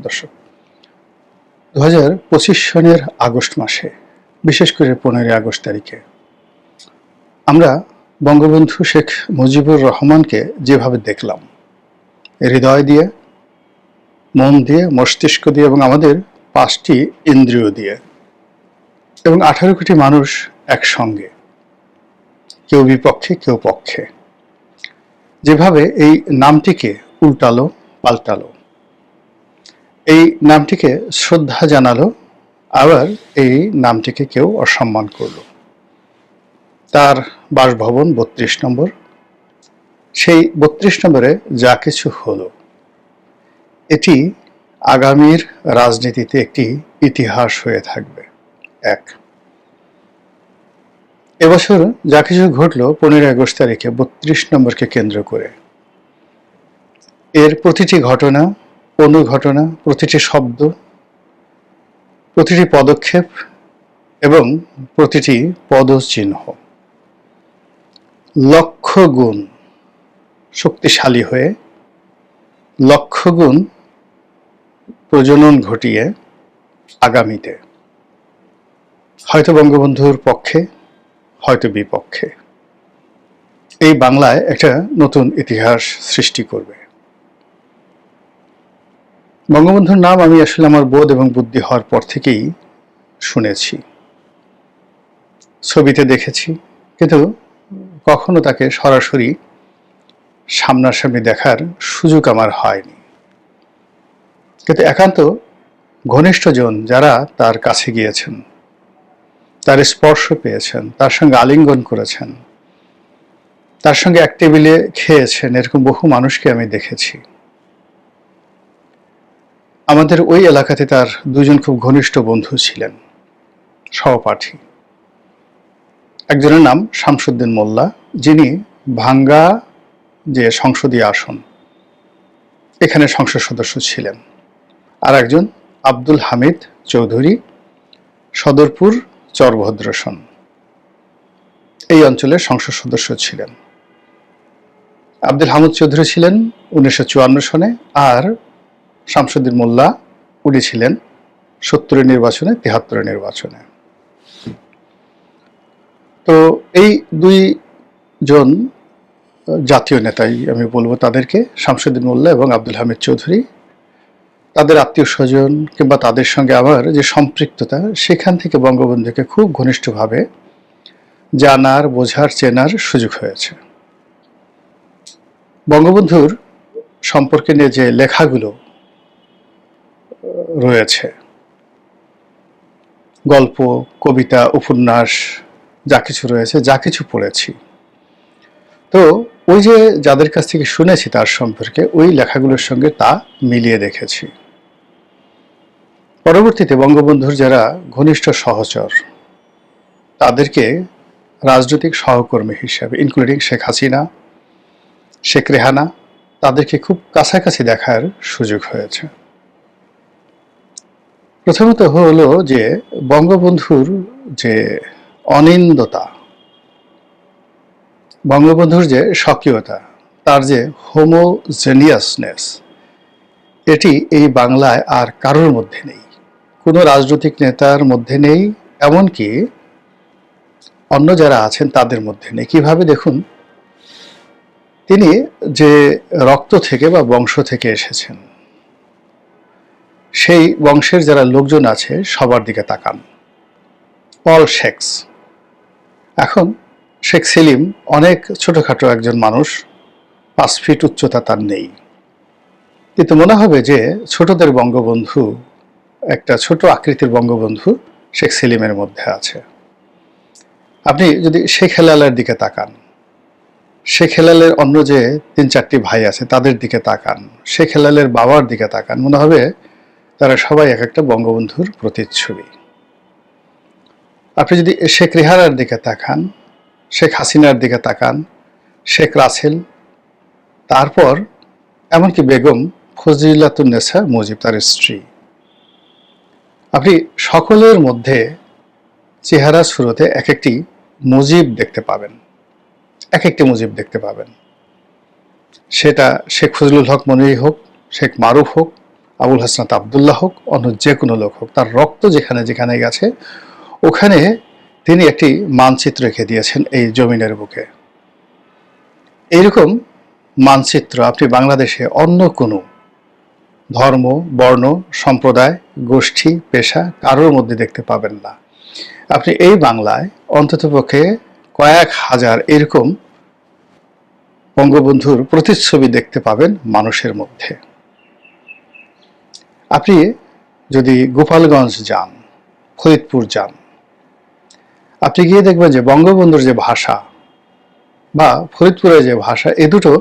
দর্শক, 2025 সনের আগস্ট মাসে, বিশেষ করে 15 আগস্ট তারিখে আমরা বঙ্গবন্ধু শেখ মুজিবুর রহমানকে যেভাবে দেখলাম, হৃদয় দিয়ে, মন দিয়ে, মস্তিষ্ক দিয়ে এবং আমাদের 5টি ইন্দ্রিয় দিয়ে, এবং 18 কোটি মানুষ একসঙ্গে, কেউ বিপক্ষে কেউ পক্ষে, যেভাবে এই নামটিকে উল্টালো পাল্টালো, এই নামটিকে শ্রদ্ধা জানালো, আবার এই নামটিকে কেউ অসম্মান করল। তার বাসভবন 32 নম্বর, সেই 32 নম্বরে যা কিছু হলো, এটি আগামীর রাজনীতিতে একটি ইতিহাস হয়ে থাকবে। এক, এবছর যা কিছু ঘটলো 15 আগস্ট তারিখে 32 নম্বরকে কেন্দ্র করে, এর প্রতিটি ঘটনা, অনুঘটনা, প্রতিটি শব্দ, প্রতিটি পদক্ষেপ এবং প্রতিটি পদচিহ্ন লক্ষ গুণ শক্তিশালী হয়ে, লক্ষ গুণ প্রজনন ঘটিয়ে আগামীতে হয়তো বঙ্গবন্ধুর পক্ষে, হয়তো বিপক্ষে, এই বাংলায় একটা নতুন ইতিহাস সৃষ্টি করবে। বঙ্গবন্ধুর নাম আমি আসলে আমার বোধ এবং বুদ্ধি হওয়ার পর থেকেই শুনেছি, ছবিতে দেখেছি, কিন্তু কখনো তাকে সরাসরি সামনাসামনি দেখার সুযোগ আমার হয়নি। কিন্তু একান্ত ঘনিষ্ঠজন যারা তার কাছে গিয়েছেন, তার স্পর্শ পেয়েছেন, তার সঙ্গে আলিঙ্গন করেছেন, তার সঙ্গে এক টেবিলে খেয়েছেন, এরকম বহু মানুষকে আমি দেখেছি। আমাদের ওই এলাকাতে তার দুজন খুব ঘনিষ্ঠ বন্ধু ছিলেন, সহপাঠী। একজনের নাম শামসুদ্দিন মোল্লা, যিনি ভাঙ্গা যে সংসদীয় আসন, এখানে সংসদ সদস্য ছিলেন। আর একজন আব্দুল হামিদ চৌধুরী, সদরপুর চরভদ্রসন, এই অঞ্চলের সংসদ সদস্য ছিলেন। আব্দুল হামিদ চৌধুরী ছিলেন 1954 সনে, আর শামসুদ্দিন মোল্লা উনি ছিলেন 70 নির্বাচনে, 73 নির্বাচনে। তো এই দুইজন জাতীয় নেতাই আমি বলবো তাদেরকে, শামসুদ্দিন মোল্লা এবং আব্দুল হামিদ চৌধুরী। তাদের আত্মীয় স্বজন কিংবা তাদের সঙ্গে আমার যে সম্পৃক্ততা, সেখান থেকে বঙ্গবন্ধুকে খুব ঘনিষ্ঠভাবে জানার, বোঝার, চেনার সুযোগ হয়েছে। বঙ্গবন্ধুর সম্পর্কে নিয়ে যে লেখাগুলো রয়েছে, গল্প, কবিতা, উপন্যাস, যা কিছু রয়েছে, যা কিছু পড়েছি, তো ওই যে যাদের কাছ থেকে শুনেছি তার সম্পর্কে, ওই লেখাগুলোর সঙ্গে তা মিলিয়ে দেখেছি। পরবর্তীতে বঙ্গবন্ধুর যারা ঘনিষ্ঠ সহচর, তাদেরকে রাজনৈতিক সহকর্মী হিসাবে, ইনক্লুডিং শেখ হাসিনা, শেখ রেহানা, তাদেরকে খুব কাছাকাছি দেখার সুযোগ হয়েছে। প্রথমত হলো যে বঙ্গবন্ধুর যে অনিন্দতা, বঙ্গবন্ধুর যে স্বকীয়তা, তার যে হোমোজেনিয়াসনেস, এটি এই বাংলায় আর কারোর মধ্যে নেই, কোনো রাজনৈতিক নেতার মধ্যে নেই, এমনকি অন্য যারা আছেন তাদের মধ্যে নেই। কিভাবে দেখুন, তিনি যে রক্ত থেকে বা বংশ থেকে এসেছেন, সেই বংশের যারা লোকজন আছে সবার দিকে তাকান, অল শেখস। এখন শেখ সেলিম অনেক ছোটখাটো একজন মানুষ, 5 ফিট উচ্চতা তার নেই, কিন্তু মনে হবে যে ছোটদের বঙ্গবন্ধু, একটা ছোট আকৃতির বঙ্গবন্ধু শেখ সেলিমের মধ্যে আছে। আপনি যদি শেখ হেলালের দিকে তাকান, শেখ হেলালের অন্য যে 3-4টি ভাই আছে তাদের দিকে তাকান, শেখ হেলালের বাবার দিকে তাকান, মনে হবে তারা সবাই এক একটা বঙ্গবন্ধুর প্রতিচ্ছবি। আপনি যদি শেখ রেহানার দিকে তাকান, শেখ হাসিনার দিকে তাকান, শেখ রাসেল, তারপর এমনকি বেগম ফজিলাতুন্নেসা মুজিব, তার স্ত্রী, আপনি সকলের মধ্যে চেহারা শুরুতে এক একটি মুজিব দেখতে পাবেন, এক একটি মুজিব দেখতে পাবেন। সেটা শেখ ফজলুল হক মনির হোক, শেখ মারুফ হোক, আবুল হাসনাত আবদুল্লাহ হোক, অন্য যে কোনো লোক হোক, তার রক্ত যেখানে যেখানে গেছে ওখানে তিনি একটি মানচিত্র রেখে দিয়েছেন এই জমিনের বুকে। এইরকম মানচিত্র আপনি বাংলাদেশে অন্য কোনো ধর্ম, বর্ণ, সম্প্রদায়, গোষ্ঠী, পেশা কারোর মধ্যে দেখতে পাবেন না। আপনি এই বাংলায় অন্ততপক্ষে কয়েক হাজার এরকম বঙ্গবন্ধুর প্রতিচ্ছবি দেখতে পাবেন মানুষের মধ্যে। আপনি যদি গোপালগঞ্জ যান, ফরিদপুর যান, আপনি গিয়ে দেখবেন যে বঙ্গবন্ধুর যে ভাষা বা ফরিদপুরের যে ভাষা, এ দুটো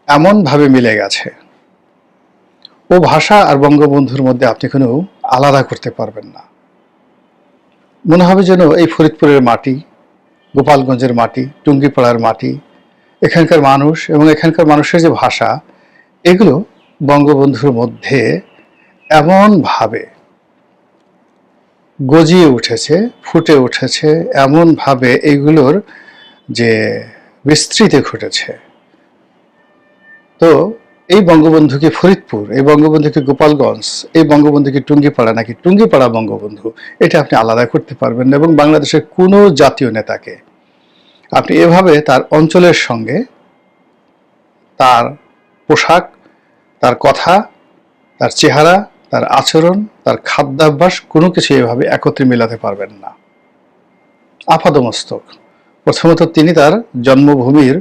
এমনভাবে মিলে গেছে, ও ভাষা আর বঙ্গবন্ধুর মধ্যে আপনি কোনো আলাদা করতে পারবেন না। মনে হবে যেন এই ফরিদপুরের মাটি, গোপালগঞ্জের মাটি, টুঙ্গিপাড়ার মাটি, এখানকার মানুষ এবং এখানকার মানুষের যে ভাষা, এগুলো বঙ্গবন্ধুর মধ্যে এমনভাবে গজিয়ে উঠেছে, ফুটে উঠেছে, এমনভাবে এগুলোর যে বিস্তৃতি ঘটেছে। তো এই বঙ্গবন্ধুকে ফরিদপুর, এই বঙ্গবন্ধুকে গোপালগঞ্জ, এই বঙ্গবন্ধুকে টুঙ্গিপাড়া নাকি টুঙ্গিপাড়া বঙ্গবন্ধু, এটা আপনি আলাদা করতে পারবেন না। এবং বাংলাদেশের কোনো জাতীয় নেতাকে আপনি এভাবে তার অঞ্চলের সঙ্গে তার পোশাক, তার কথা, তার চেহারা, তার আচরণ, তার খাদ্যাভ্যাস কোনো কিছু এভাবে একত্রে মেলাতে পারবেন না। আপাদমস্তক প্রথমত তিনি তার জন্মভূমির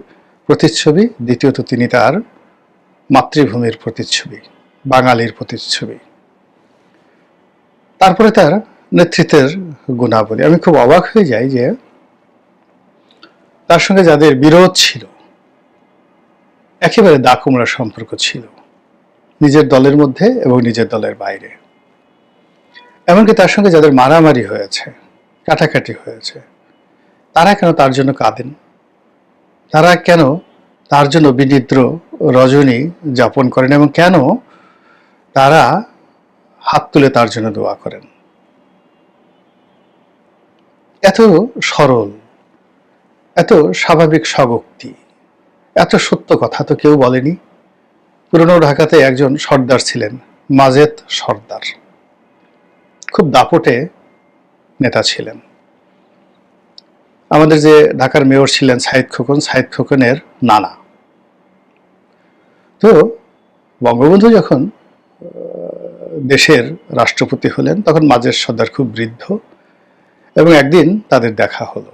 প্রতিচ্ছবি, দ্বিতীয়ত তিনি তার মাতৃভূমির প্রতিচ্ছবি, বাঙালির প্রতিচ্ছবি, তারপরে তার নেতৃত্বের গুণাবলী। আমি খুব অবাক হয়ে যাই যে তার সঙ্গে যাদের বিরোধ ছিল, একেবারে দাকুমড়া সম্পর্ক ছিল নিজের দলের মধ্যে এবং নিজের দলের বাইরে, এমনকি তার সঙ্গে যাদের মারামারি হয়েছে, কাটাকাটি হয়েছে, তারা কেন তার জন্য কাঁদেন? তারা কেন তার জন্য বিনিদ্র রজনী যাপন করেন এবং কেন তারা হাত তুলে তার জন্য দোয়া করেন? এত সরল, এত স্বাভাবিক স্বভক্তি, এত সত্য কথা তো কেউ বলেনি। পুরনো ঢাকাতে একজন সর্দার ছিলেন, মাজেদ সর্দার, খুব দাপটে নেতা ছিলেন। আমাদের যে ঢাকার মেয়র ছিলেন সাইদ খোকন, সাইদ খোকনের নানা। তো বঙ্গবন্ধু যখন দেশের রাষ্ট্রপতি হলেন তখন মাজেদ সর্দার খুব বৃদ্ধ, এবং একদিন তাদের দেখা হলো।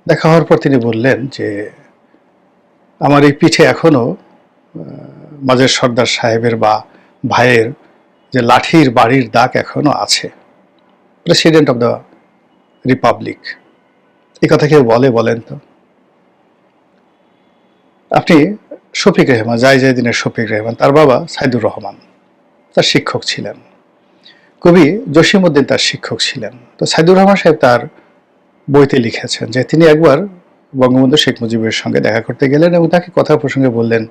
দেখা হওয়ার পর তিনি বললেন যে আমার এই পিঠে এখনো মাজেদ সর্দার সাহেবের বা ভাইয়ের যে লাঠির বাড়ির দাগ এখনো আছে। প্রেসিডেন্ট অব দ্য রিপাবলিক, এই কথা কেউ বলেন তো? আপনি শফিক রেহমান, জায়দিনের শফিক রেহমান, তার বাবা সাইদুর রহমান তার শিক্ষক ছিলেন, কবি জসিমউদ্দিন তার শিক্ষক ছিলেন। তো সাইদুর রহমান সাহেব তার বইতে লিখেছেন যে তিনি একবার বঙ্গবন্ধু শেখ মুজিবের সঙ্গে দেখা করতে গেলেন এবং তাকে কথা প্রসঙ্গে বললেন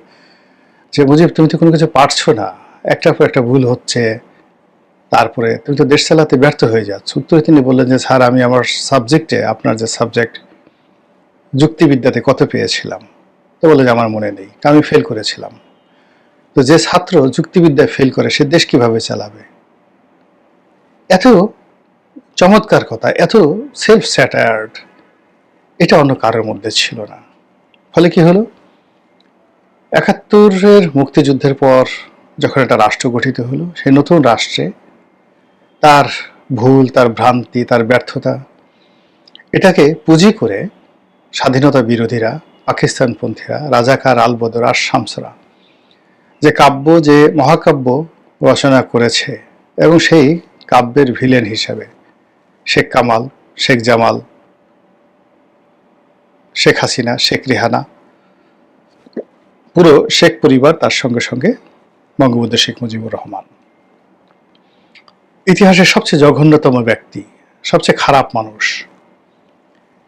যে মুজিব, তুমি তো কোনো কিছু পারছো না, একটার পর একটা ভুল হচ্ছে, তারপরে তুমি তো দেশ চালাতে ব্যর্থ হয়ে যাচ্ছ। উত্তরে তিনি বললেন যে স্যার, আমি আমার সাবজেক্টে, আপনার যে সাবজেক্ট যুক্তিবিদ্যাতে কত পেয়েছিলাম? তো বলে যে আমার মনে নেই, আমি ফেল করেছিলাম। তো যে ছাত্র যুক্তিবিদ্যায় ফেল করে সে দেশ কিভাবে চালাবে? এত চমৎকার কথা, এত সেলফ স্যাটায়ার্ড, এটা অন্য কারোর মধ্যে ছিল না। ফলে কি হলো, ৭১-এর মুক্তিযুদ্ধের পর যখন একটা রাষ্ট্র গঠিত হলো, সেই নতুন রাষ্ট্রে তার ভুল, তার ভ্রান্তি, তার ব্যর্থতা, এটাকে পুঁজি করে স্বাধীনতা বিরোধীরা, পাকিস্তানপন্থীরা, রাজাকার, আলবদর আর শামসরা যে কাব্য, যে মহাকাব্য রচনা করেছে, এবং সেই কাব্যের ভিলেন হিসাবে শেখ কামাল, শেখ জামাল, শেখ হাসিনা, শেখ রেহানা, পুরো শেখ পরিবার, তার সঙ্গে সঙ্গে বঙ্গবন্ধু শেখ মুজিবুর রহমান, ইতিহাসের সবচেয়ে জঘন্যতম ব্যক্তি, সবচেয়ে খারাপ মানুষ,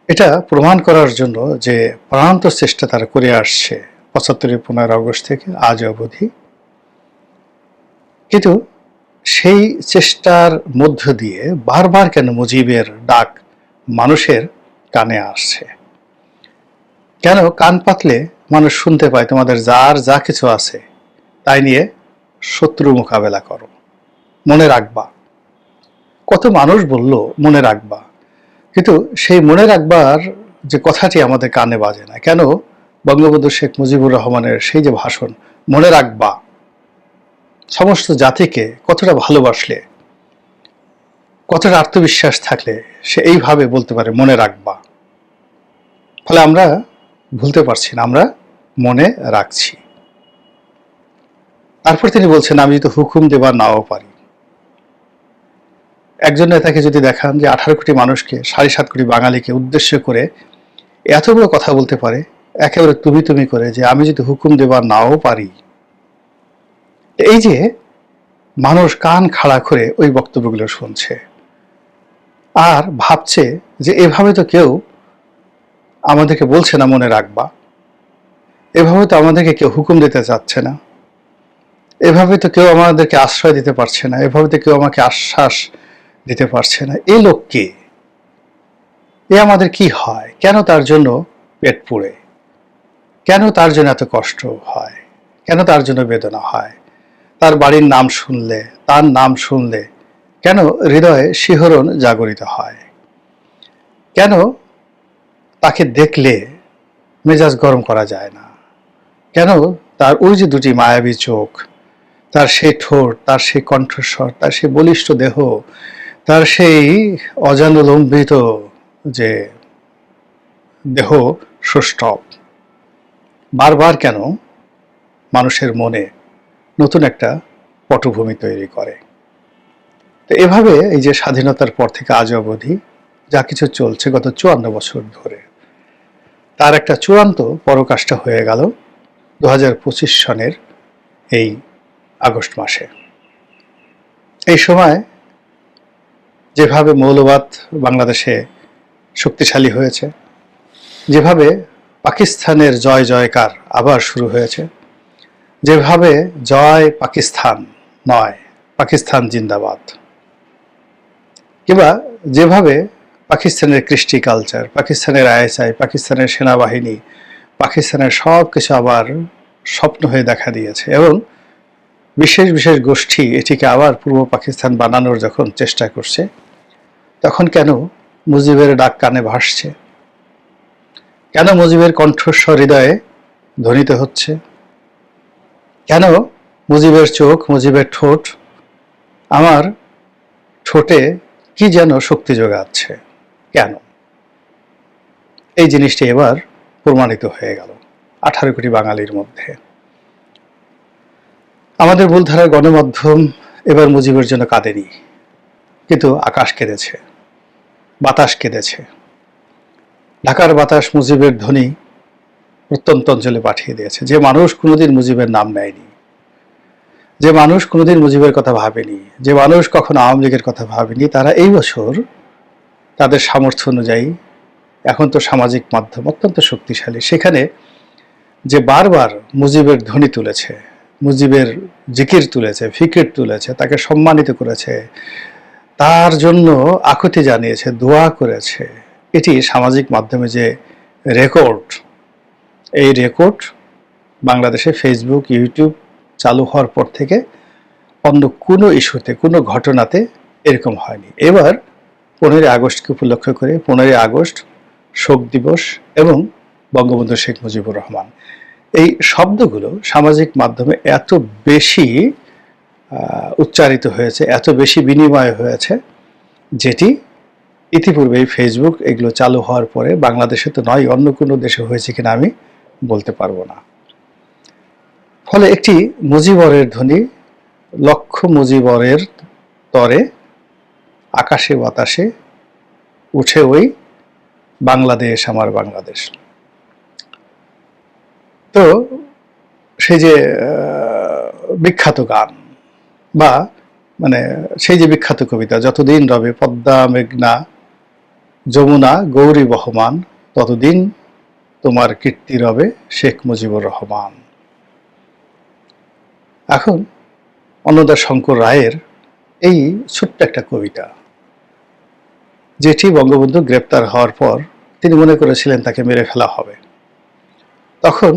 এটা প্রমাণ করার জন্য যে প্রাণান্ত চেষ্টা তারা করে আসছে ৭৫-এর ১৫ আগস্ট থেকে আজ অবধি। কিন্তু সেই চেষ্টার মধ্য দিয়ে বারবার কেন মুজিবের ডাক মানুষের কানে আসছে? কেন কান পাতলে মানুষ শুনতে পায় তোমাদের যার যা কিছু আছে তাই নিয়ে শত্রু মোকাবেলা করো? মনে রাখবা। কত মানুষ বলল মনে রাখবা, কিন্তু সেই মনে রাখবার যে কথাটি আমাদের কানে বাজে না কেন? বঙ্গবন্ধু শেখ মুজিবুর রহমানের সেই যে ভাষণ, মনে রাখবা, সমস্ত জাতিকে কতটা ভালোবাসলে, কতটা আত্মবিশ্বাস থাকলে সে এইভাবে বলতে পারে মনে রাখবা। ফলে আমরা ভুলতে পারছি না, আমরা মনে রাখছি। তারপর তিনি বলছেন, আমি যদি হুকুম দেবার নাও পারি। একজন নেতাকে যদি দেখান যে 18 কোটি মানুষকে, 7.5 কোটি বাঙালিকে উদ্দেশ্য করে এত বড় কথা বলতে পারে, একেবারে তুমি করে, যে আমি যদি হুকুম দেবার নাও পারি। এই যে মানুষ কান খাড়া করে ওই বক্তব্যগুলো শুনছে আর ভাবছে যে এভাবে তো কেউ আমাদেরকে বলছে না মনে রাখবা, এভাবে তো আমাদেরকে কেউ হুকুম দিতে চাচ্ছে না, এভাবে তো কেউ আমাদেরকে আশ্রয় দিতে পারছে না, এভাবে তো কেউ আমাকে আশ্বাস দিতে পারছে না। এই লোক কে? এ আমাদের কি হয়? কেন তার জন্য পেট পুড়ে? কেন তার জন্য এত কষ্ট হয়? কেন তার জন্য বেদনা হয়? তার বাড়ির নাম শুনলে, তার নাম শুনলে কেন হৃদয়ে শিহরণ জাগরিত হয়? কেন তাকে দেখলে মেজাজ গরম করা যায় না? কেন তার ওই যে দুটি মায়াবী চোখ, তার সেই ঠোঁট, তার সেই কণ্ঠস্বর, তার সেই বলিষ্ঠ দেহ, তার সেই অজানুলম্বিত যে দেহ সৌষ্ঠব, বারবার কেন মানুষের মনে নতুন একটা পটভূমি তৈরি করে? তো এভাবে এই যে স্বাধীনতার পর থেকে আজ অবধি যা কিছু চলছে গত 54 বছর ধরে, তার একটা চূড়ান্ত পরাকাষ্ঠা হয়ে গেল 2025 সনের এই আগস্ট মাসে। এই সময় যেভাবে মৌলবাদ বাংলাদেশে শক্তিশালী হয়েছে, যেভাবে পাকিস্তানের জয় জয়কার আবার শুরু হয়েছে, যেভাবে জয় পাকিস্তান নয়, পাকিস্তান জিন্দাবাদ, কিংবা যেভাবে পাকিস্তানের কৃষ্টি কালচার, পাকিস্তানের আইএসআই, পাকিস্তানের সেনাবাহিনী, পাকিস্তানের সব কিছু আবার স্বপ্ন হয়ে দেখা দিয়েছে, এবং বিশেষ বিশেষ গোষ্ঠী এটিকে আবার পূর্ব পাকিস্তান বানানোর যখন চেষ্টা করছে, তখন কেন মুজিবের ডাক কানে ভাসছে? কেন মুজিবের কণ্ঠস্বর হৃদয়ে ধ্বনিত হচ্ছে? কেন মুজিবের চোখ, মুজিবের ঠোঁট আমার ঠোঁটে কি যেন শক্তি যোগাচ্ছে? কেন? এই জিনিসটি এবার প্রমাণিত হয়ে গেল 18 কোটি বাঙালির মধ্যে। আমাদের মূলধারার গণমাধ্যম এবার মুজিবের জন্য কাঁদেনি, কিন্তু আকাশ কেঁদেছে, বাতাস কেঁদেছে। ঢাকার বাতাস মুজিবের ধ্বনি প্রত্যন্ত অঞ্চলে পাঠিয়ে দিয়েছে। যে মানুষ কোনোদিন মুজিবের নাম নেয়নি, যে মানুষ কোনোদিন মুজিবের কথা ভাবেনি, যে মানুষ কখনো আওয়ামী লীগের কথা ভাবেনি, তারা এই বছর তাদের সামর্থ্য অনুযায়ী, এখন তো সামাজিক মাধ্যম অত্যন্ত শক্তিশালী, সেখানে যে বারবার মুজিবের ধ্বনি তুলেছে, মুজিবের জিকির তুলেছে, ফিকির তুলেছে, তাকে সম্মানিত করেছে, তার জন্য আকুতি জানিয়েছে, দোয়া করেছে, এটি সামাজিক মাধ্যমে যে রেকর্ড, এই রেকর্ড বাংলাদেশে ফেসবুক, ইউটিউব চালু হওয়ার পর থেকে অন্য কোনো ইস্যুতে, কোনো ঘটনাতে এরকম হয়নি। এবার 15ই আগস্টকে উপলক্ষ করে 15ই আগস্ট শোক দিবস এবং বঙ্গবন্ধু শেখ মুজিবুর রহমান, এই শব্দগুলো সামাজিক মাধ্যমে এত বেশি উচ্চারিত হয়েছে, এত বেশি বিনিময় হয়েছে, যেটি ইতিপূর্বে ফেসবুক এগুলো চালু হওয়ার পরে বাংলাদেশে তো নয়, অন্য কোনো দেশে হয়েছে কিনা আমি বলতে পারবো না। ফলে একটি মুজিবরের ধ্বনি লক্ষ মুজিবরের তরে আকাশে বাতাসে উঠে ওই বাংলাদেশ আমার বাংলাদেশ। তো সেই যে বিখ্যাত গান বা মানে সেই যে বিখ্যাত কবিতা, যতদিন রবে পদ্মা মেঘনা যমুনা গৌরী বহমান, ততদিন তোমার কীর্তি রবে শেখ মুজিবুর রহমান। এখন অন্নদাশঙ্কর রায়ের এই ছোট্ট একটা কবিতা, যেটি বঙ্গবন্ধু গ্রেপ্তার হওয়ার পর তিনি মনে করেছিলেন তাকে মেরে ফেলা হবে, তখন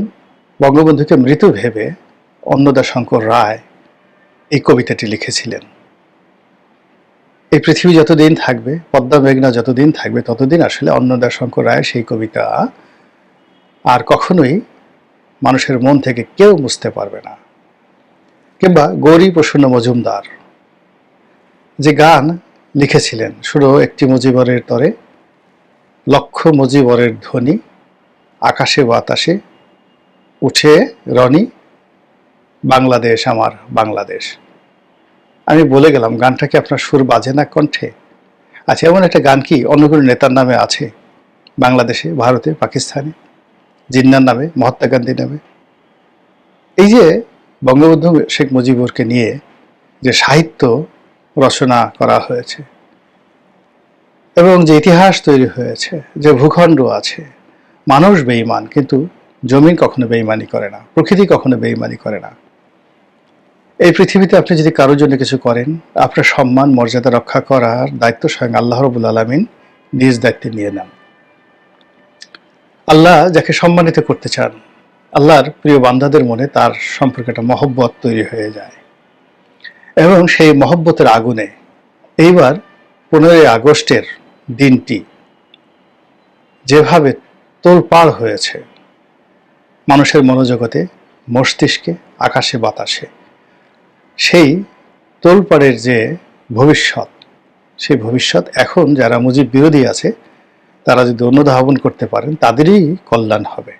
বঙ্গবন্ধুকে মৃত ভেবে অন্নদাশঙ্কর রায় এই কবিতাটি লিখেছিলেন। এই পৃথিবী যতদিন থাকবে, পদ্মা মেঘনা যতদিন থাকবে, ততদিন আসলে অন্নদাশঙ্কর রায়ের সেই কবিতা আর কখনোই মানুষের মন থেকে কেউ মুছতে পারবে না। কিংবা গৌরী প্রসন্ন মজুমদার যে গান লিখেছিলেন, শুধু একটি মুজিবরের তরে লক্ষ মুজিবরের ধ্বনি, আকাশে বাতাসে উঠে রনি, বাংলাদেশ আমার বাংলাদেশ। আমি বলে গেলাম, গানটা কি আপনার সুর বাজে না কণ্ঠে? আচ্ছা, এমন একটা গান কি অন্য কোনো নেতার নামে আছে বাংলাদেশে, ভারতে, পাকিস্তানে? জিন্নার নামে, মহাত্মা গান্ধীর নামে? এই যে বঙ্গবন্ধু শেখ মুজিবুরকে নিয়ে যে সাহিত্য রচনা করা হয়েছে এবং যে ইতিহাস তৈরি হয়েছে, যে ভূখণ্ড আছে, মানুষ বেঈমান কিন্তু জমিন কখনো বেঈমানি করে না, প্রকৃতি কখনো বেঈমানি করে না। এই পৃথিবীতে আপনি যদি কারোর জন্য কিছু করেন, আপনার সম্মান মর্যাদা রক্ষা করার দায়িত্ব স্বয়ং আল্লাহ রাব্বুল আলামিন নিজ দায়িত্বে নিয়ে নেন। আল্লাহ যাকে সম্মানিত করতে চান, আল্লাহর প্রিয় বান্দাদের মনে তার সম্পর্কে একটা মহব্বত তৈরি হয়ে যায় এবং সেই মহব্বতের আগুনে এইবার 15ই আগস্টের দিনটি যেভাবে তোলপাড় হয়েছে মানুষের মনোজগতে, মস্তিষ্কে, আকাশে বাতাসে, সেই তোলপাড়ের যে ভবিষ্যৎ, সেই ভবিষ্যৎ এখন যারা মুজিব বিরোধী আছে তারা যদি অনুধাবন করতে পারেন, তাদেরই কল্যাণ হবে।